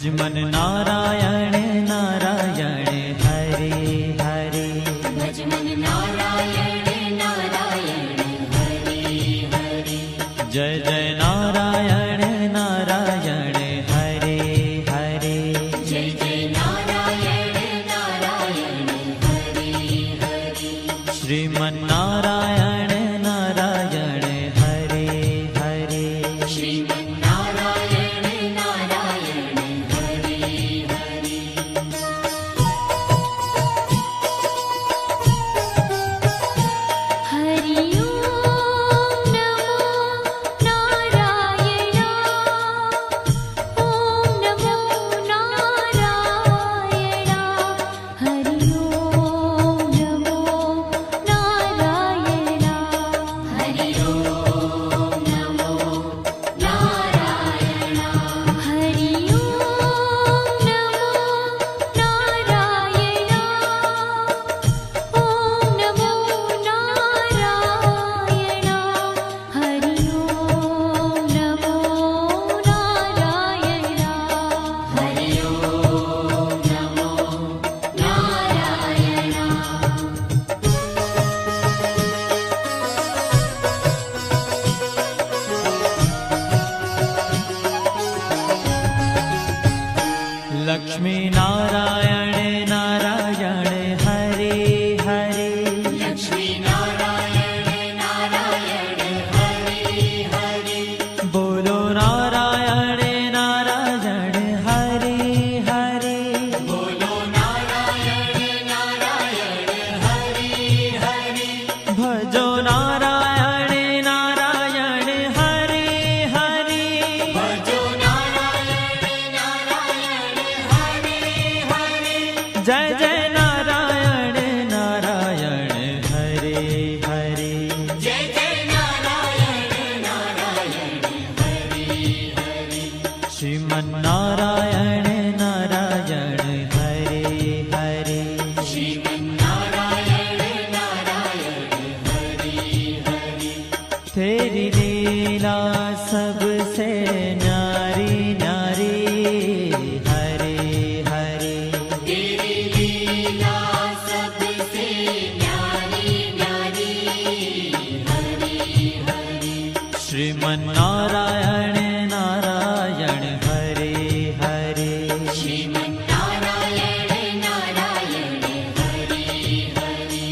भज मन नारायण नारायण हरे हरे। भज मन नारायण नारायण हरे हरे। जय जय नारायण नारायण हरे हरे। जय जय नारायण नारायण हरे हरे। श्रीमन नारायण नारायण हरे हरे। श्रीमन नारायण नारायण हरे हरे। हरि ओम नमो नारायण। ओम नमो नारायण। हरि ओम नमो नारायण। हरि ओम नमो नारायण। हरि ओम नमो नारायण। ओम नमो नारायण। हरि ओम नमो नारायण। हरि ओम नमो नारायण। लक्ष्मी नारायण नारायण हरे हरे। लक्ष्मी नारायण नारायण हरे हरे। बोलो नारायण नारायण हरे हरे। बोलो नारायण नारायण हरे हरे। भजो नारायण नारायण हरे हरे। भजो नारायण नारायण हरे हरे। जय जय नारायण नारायण हरे हरे। जय जय नारायण नारायण हरे हरे। श्रीमन नारायण नारायण हरे हरे। श्रीमन नारायण नारायण हरे हरे। तेरी लीला सबसे न्यारी न्यारी हरे हरे। तेरी लीला सबसे न्यारी न्यारी हरे हरे। श्रीमन नारायण नारायण हरे हरे। श्रीमन नारायण नारायण हरे हरे।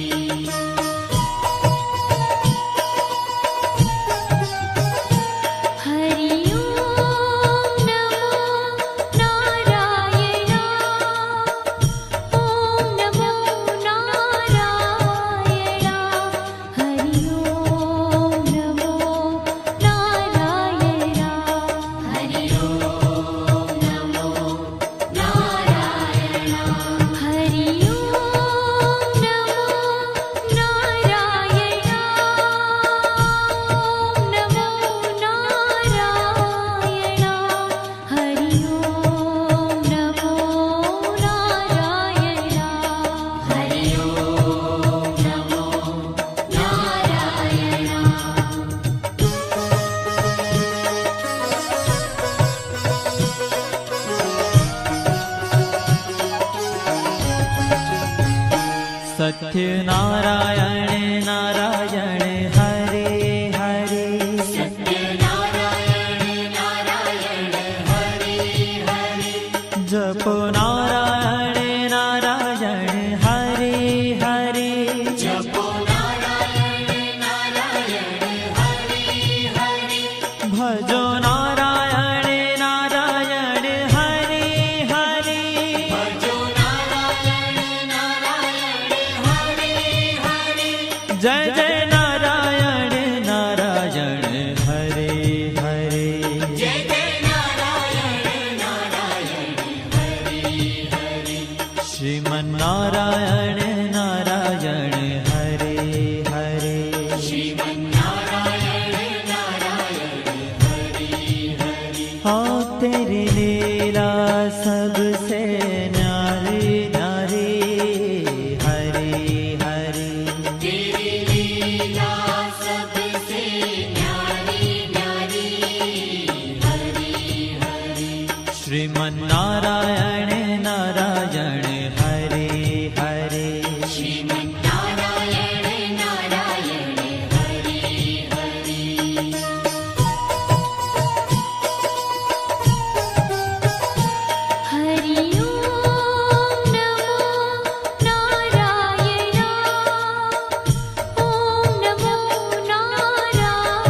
हरि ओम नमो नारायण। ओम नमो नारायण। हरि ओम नमो नारायण। हरि ओम नमो नारायण। हरि ओम नमो नारायण। ओम नमो नारायण। हरि ओम नमो नारायण। हरि ओम नमो सत्य नारायण नारायण हरे हरे। सत्य नारायण नारायण हरे हरे। जपो नारायण नारायण हरे हरे। जपो नारायण नारायण हरे हरे। भजो नारायण नारायण हरे हरे। भजो नारायण नारायण हरे हरे। जय जय नारायण नारायण हरे हरे। जय जय नारायण नारायण हरे हरे। श्रीमन नारायण नारायण हरे हरे। श्रीमन नारायण नारायण हरे हरे। हाँ तेरी लीला सबसे न्यारी न्यारी हरे हरे। तेरी लीला सबसे न्यारी न्यारी हरे हरे। श्री श्रीमन्नारायण नारायण हरे हरे श्रीमन्नारायण नारायण हरि हरि हरि ओम नमो नारायण ओम नमो नारायण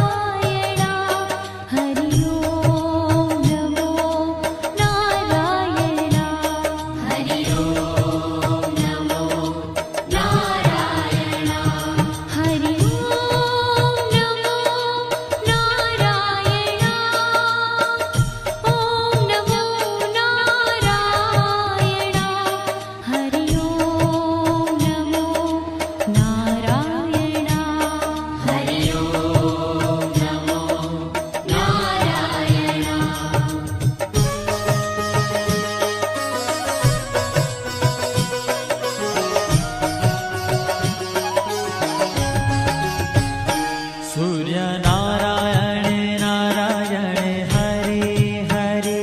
हरि ओम नमो नारायण हरि ओम नमो नारायण हरि ओम नमो नारायण ओम नमो नारायण हरि ओम नमो नारायण हरि ओम नमो नारायण सूर्य नारायण नारायण हरे हरे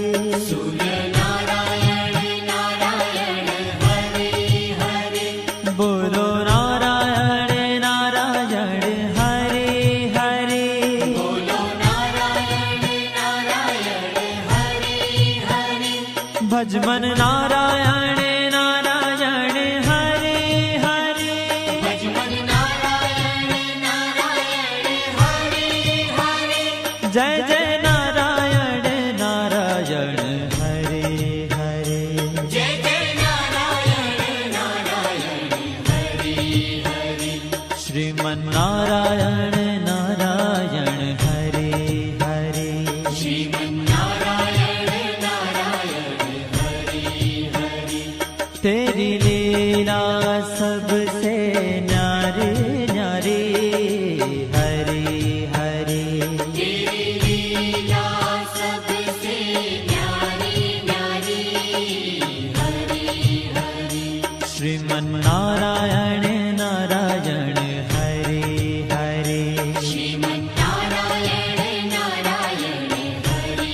सूर्य नारायण नारायण हरि हरि बोलो नारायण नारायण हरे हरे बोलो नारायण नारायण हरि हरि भजमन नारायण नारायण हरे हरे भजमन नारायण नारायण हरि हरि जय जय नारायण नारायण हरे हरे जय जय नारायण नारायण हरि हरि श्रीमन्नारायण नारायण हरे हरे श्रीमन्नारायण नारायण हरि हरि तेरी लीला सबसे न्यारी न्यारी हरे हरे तेरी लीला सबसे न्यारी न्यारी हरि हरि श्रीमन्नारायण नारायण हरे हरे श्रीमन्नारायण नारायण हरि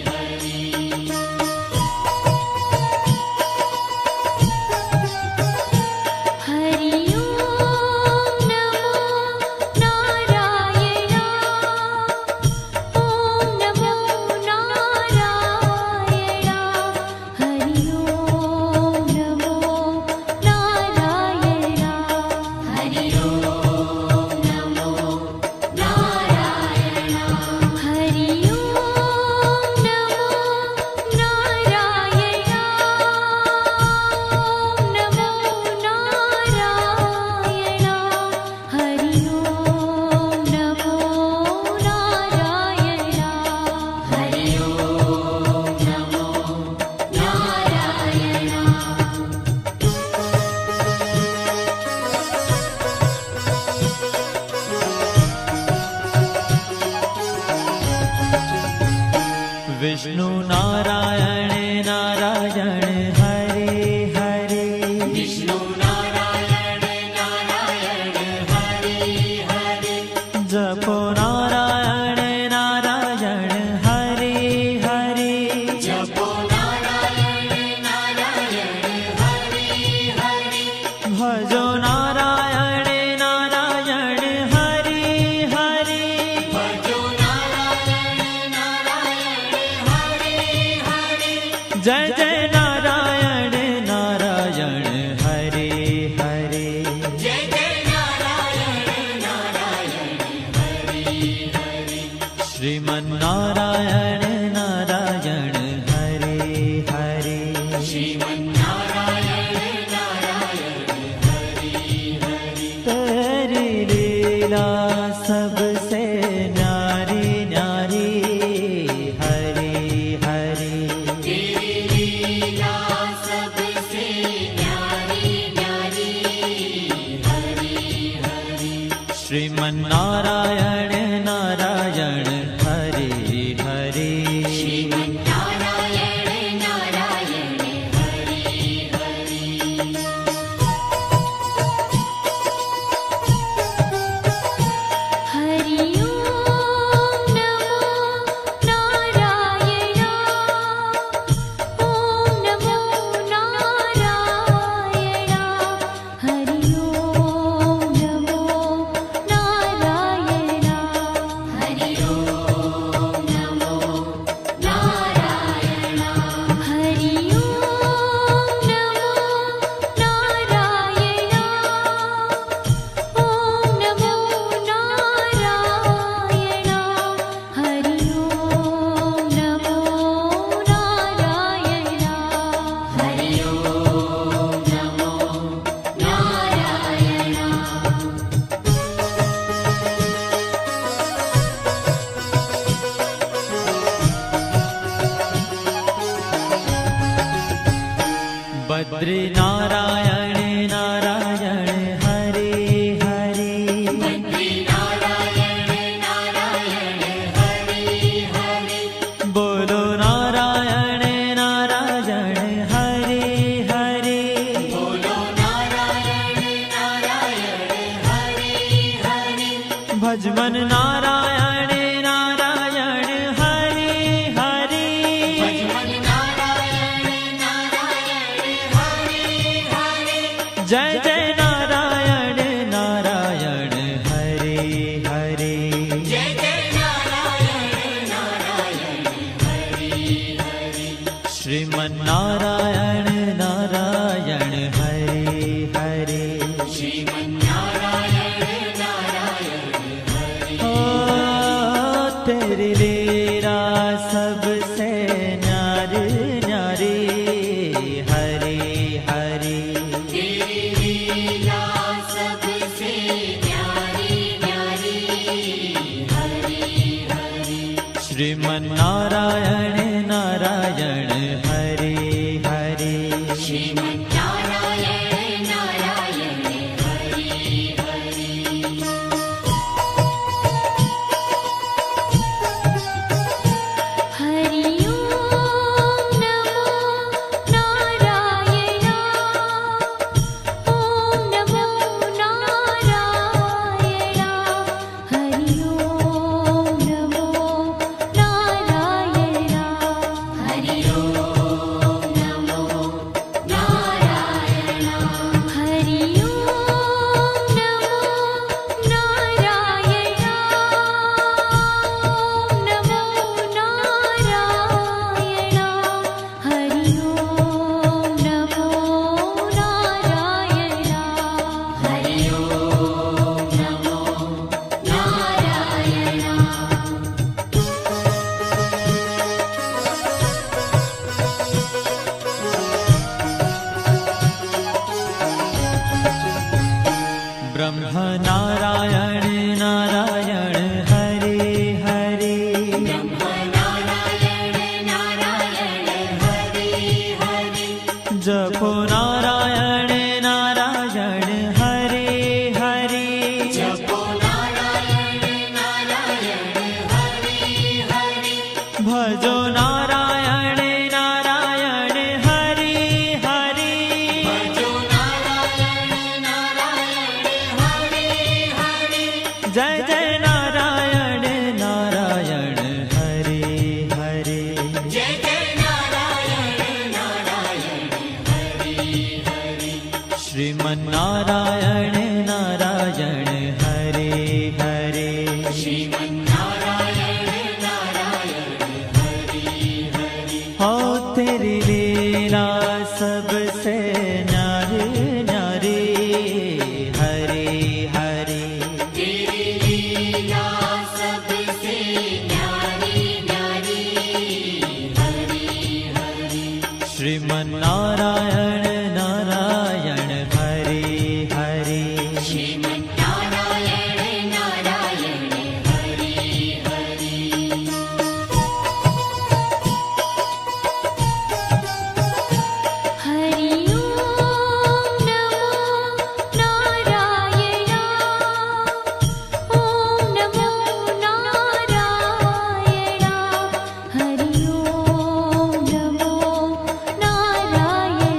हरि हरि ओम नमो नारायण ओम नमो नारायण हरि ओम नमो नारायण हरि ओम नमो नारायण हरि ओम नमो नारायण ओम नमो नारायण हरि ओम नमो नारायण हरि ओम नमो नारायण विष्णु नारायण नारायण हरे हरे विष्णु नारायण नारायण हरि हरि जपो नारायण नारायण हरे हरे जपो नारायण नारायण हरि हरि भजो नारायण नारायण हरे हरे भजो नारायण नारायण हरि हरि जय जय नारायण नारायण हरे हरे जय जय नारायण नारायण हरि हरि श्रीमन्नारायण नारायण हरे हरे श्रीमन्नारायण नारायण हरि हरि तेरी लीला सबसे न्यारी न्यारी हरे हरे तेरी लीला सबसे न्यारी न्यारी हरि हरि श्रीमन्नारायण नारायण हरे हरे बद्री नारायण नारायण हरे हरे बद्री नारायण नारायण हरे हरे बोलो नारायण नारायण हरे हरे बोलो नारायण नारायण हरे हरे भजमन नारायण नारायण हरे हरे भजमन नारायण नारायण हरे हरे जय जय नारायण नारायण हरे हरे जय जय नारायण नारायण हरे हरे श्रीमन नारायण नारायण हरे हरे श्रीमन्नारायण नारायण हरे ओ तेरी लीला सबसे न्यारी न्यारी हरे हरे तेरी लीला सबसे न्यारी न्यारी हरे हरे श्रीमन नारायण नारायण हरे हरे श्रीमन्नारायण नारायण हरे हरे हरि ओम नमो नारायण ओम नमो नारायण हरि ओम नमो नारायण हरि ओम नमो नारायण हरि ओम नमो नारायण ओम नमो नारायण हरि ओम नमो नारायण हरि ओम नमो नारायण ब्रह्म नारायण नारायण हरे हरे नारायण नारायण हरे हरे जपो नारायण नारायण हरे हरे जपो नारायण नारायण हरे हरे भजो नारायण नारायण हरे हरे भजो नारायण नारायण हरे हरे जय जय नारायण नारायण हरे हरे जय जय नारायण नारायण हरे हरे श्रीमन नारायण नारायण हरे हरे श्रीमन्नारायण नारायण हरे हरे हो तेरी लीला सबसे न्यारी न्यारी हरे हरे तेरी लीला सबसे न्यारी न्यारी हरे हरे श्रीमन नारायण नारायण हरे हरे श्रीमन्नारायण नारायण हरे हरे हरि ओम नमो नारायण ओम नमो नारायण हरि ओम नमो नारायण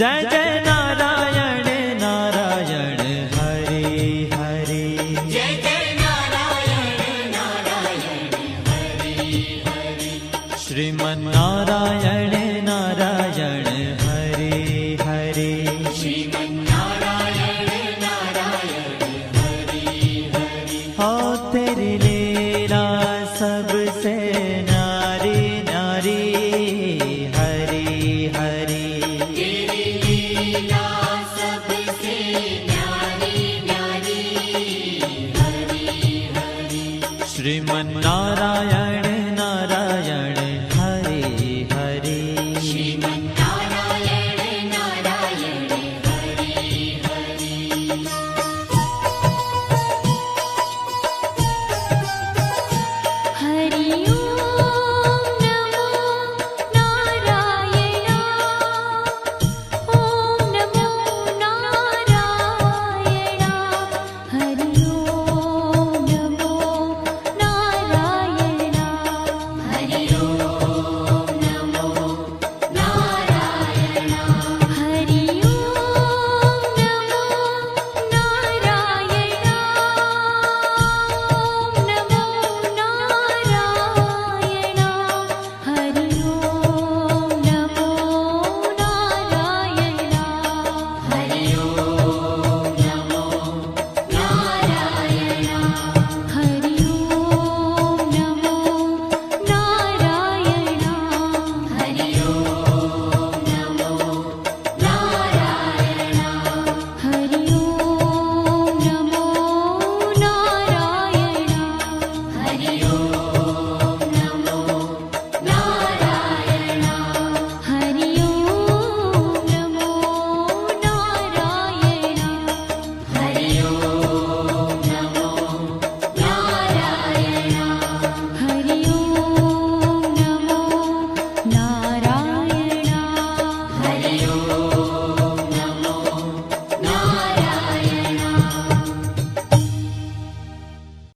जय जय नारायण नारायण हरे हरे जय जय नारायण नारायण हरि हरि श्रीमन नारायण नारायण हरे हरे श्रीमन्नारायण नारायण हरि हरि हो तेरी लीला सबसे न्यारी न्यारी हरी हरी तेरी लीला